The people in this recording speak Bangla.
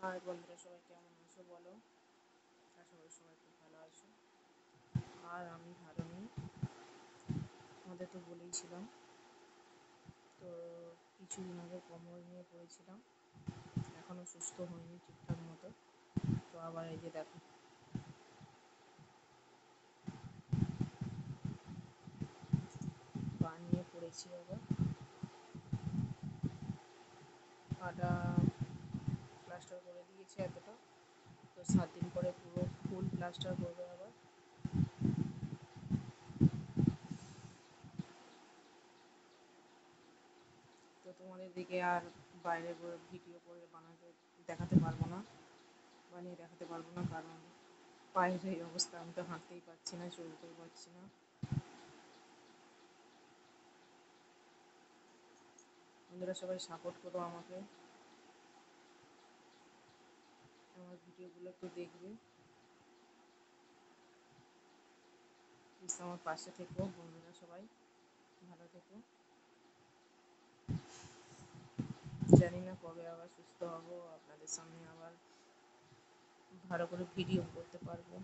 হাই বন্ধুরা, সবাই কেমন আছো বলো? আশা করি সবাই খুব ভালো আছো। আর আমি ভালো নেই, তোমাদের তো বলেইছিলাম। তো কিছুদিন আগে কোমর নিয়ে পড়েছিলাম, এখনও সুস্থ হয়নি ঠিকঠাক মতো। তো আবার এই যে দেখো, পা নিয়ে পড়েছি আবার। পাটা প্লাস্টার করে দিয়েছে এতটা, তো 7 দিন পরে পুরো ফুল প্লাস্টার করবে আবার। তো তোমাদের দিকে আর বাইরে ভিডিও করে দেখাতে পারবো না, বানিয়ে দেখাতে পারবো না, কারণ পায়ের এই অবস্থা, আমি তো হাঁটতেই পারছি না, চলতেও পারছি না। বন্ধুরা সবাই সাপোর্ট করো আমাকে, আমার ভিডিওগুলো একটু দেখবে, প্লিজ আমার পাশে থেকো। বন্ধুরা সবাই ভালো থেকো। জানি না কবে আবার সুস্থ হব, আপনাদের সামনে আবার ভালো করে ভিডিও করতে পারবো।